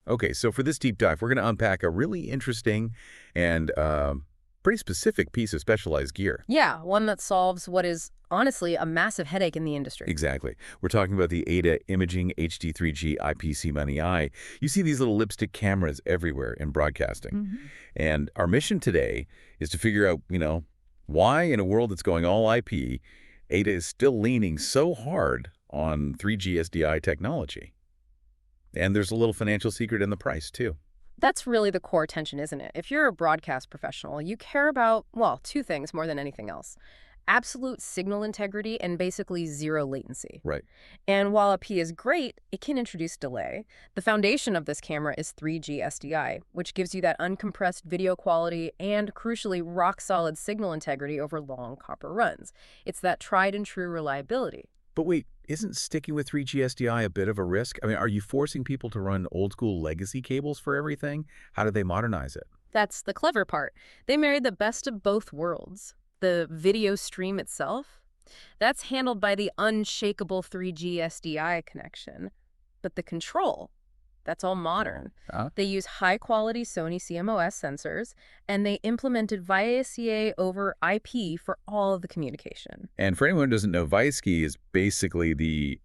Okay, so for this deep dive, we're going to unpack a really interesting and pretty specific piece of specialized gear. Yeah, one that solves what is honestly a massive headache in the industry. Exactly. We're talking about the AIDA Imaging HD3G-IPC-Mini. You see these little lipstick cameras everywhere in broadcasting. And our mission today is to figure out, why in a world that's going all IP, AIDA is still leaning so hard on 3G SDI technology. And there's a little financial secret in the price, too. That's really the core tension, isn't it? If you're a broadcast professional, you care about, well, two things more than anything else. Absolute signal integrity and basically zero latency. Right. And while a P is great, it can introduce delay. The foundation of this camera is 3G SDI, which gives you that uncompressed video quality and, crucially, rock-solid signal integrity over long copper runs. It's that tried-and-true reliability. But wait, isn't sticking with 3G SDI a bit of a risk? I mean, are you forcing people to run old-school legacy cables for everything? How do they modernize it? That's the clever part. They married the best of both worlds. The video stream itself, that's handled by the unshakable 3G SDI connection. But the control, that's all modern. They use high-quality Sony CMOS sensors, and they implemented VIA over IP for all of the communication. And for anyone who doesn't know, VIA is basically the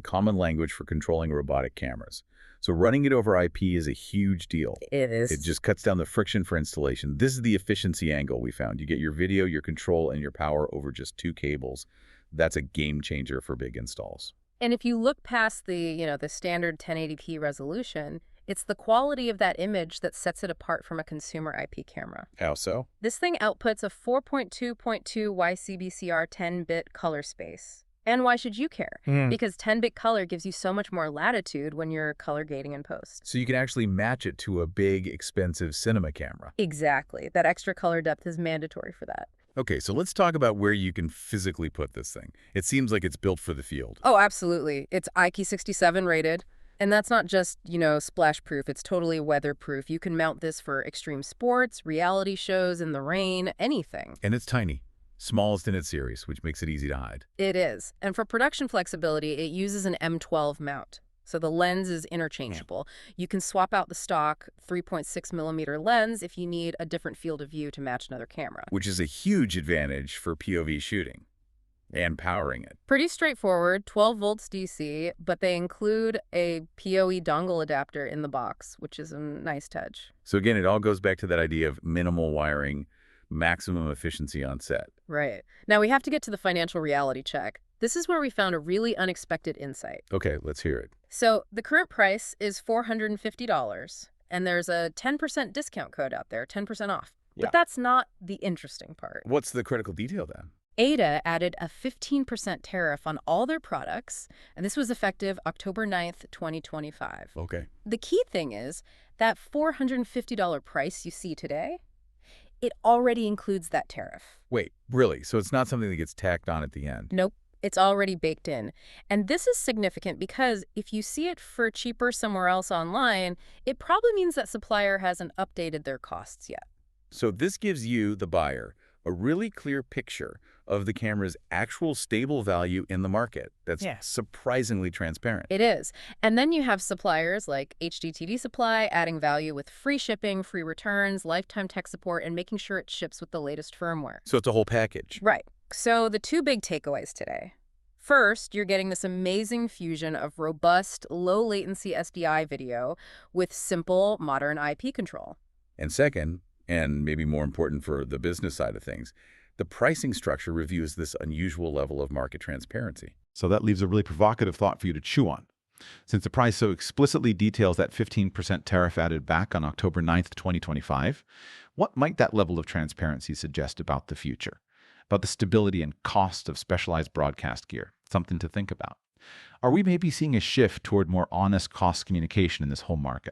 common language for controlling robotic cameras. So running it over IP is a huge deal. It is. It just cuts down the friction for installation. This is the efficiency angle we found. You get your video, your control, and your power over just 2 cables. That's a game changer for big installs. And if you look past the standard 1080p resolution, it's the quality of that image that sets it apart from a consumer IP camera. How so? This thing outputs a 4.2.2 YCBCR 10-bit color space. And why should you care? Because 10-bit color gives you so much more latitude when you're color grading in post. So you can actually match it to a big, expensive cinema camera. Exactly. That extra color depth is mandatory for that. Okay, so let's talk about where you can physically put this thing. It seems like it's built for the field. Oh, absolutely. It's IP67 rated. And that's not just, splash proof. It's totally weatherproof. You can mount this for extreme sports, reality shows, in the rain, anything. And it's tiny. Smallest in its series, which makes it easy to hide. It is. And for production flexibility, it uses an M12 mount. So the lens is interchangeable. You can swap out the stock 3.6mm lens if you need a different field of view to match another camera. Which is a huge advantage for POV shooting and powering it. Pretty straightforward, 12 volts DC, but they include a PoE dongle adapter in the box, which is a nice touch. So again, it all goes back to that idea of minimal wiring, maximum efficiency on set. Right. Now we have to get to the financial reality check. This is where we found a really unexpected insight. Okay, let's hear it. So the current price is $450, and there's a 10% discount code out there, 10% off. Yeah. But that's not the interesting part. What's the critical detail then? AIDA added a 15% tariff on all their products, and this was effective October 9th, 2025. Okay. The key thing is that $450 price you see today, it already includes that tariff. Wait, really? So it's not something that gets tacked on at the end? Nope. It's already baked in. And this is significant because if you see it for cheaper somewhere else online, it probably means that supplier hasn't updated their costs yet. So this gives you, the buyer, a really clear picture of the camera's actual stable value in the market. That's surprisingly transparent. It is. And then you have suppliers like HDTV Supply adding value with free shipping, free returns, lifetime tech support, and making sure it ships with the latest firmware. So it's a whole package. Right. So the two big takeaways today. First, you're getting this amazing fusion of robust, low-latency SDI video with simple, modern IP control. And second, and maybe more important for the business side of things, the pricing structure reveals this unusual level of market transparency. So that leaves a really provocative thought for you to chew on. Since the price so explicitly details that 15% tariff added back on October 9th, 2025, what might that level of transparency suggest about the future? About the stability and cost of specialized broadcast gear? Something to think about. Are we maybe seeing a shift toward more honest cost communication in this whole market?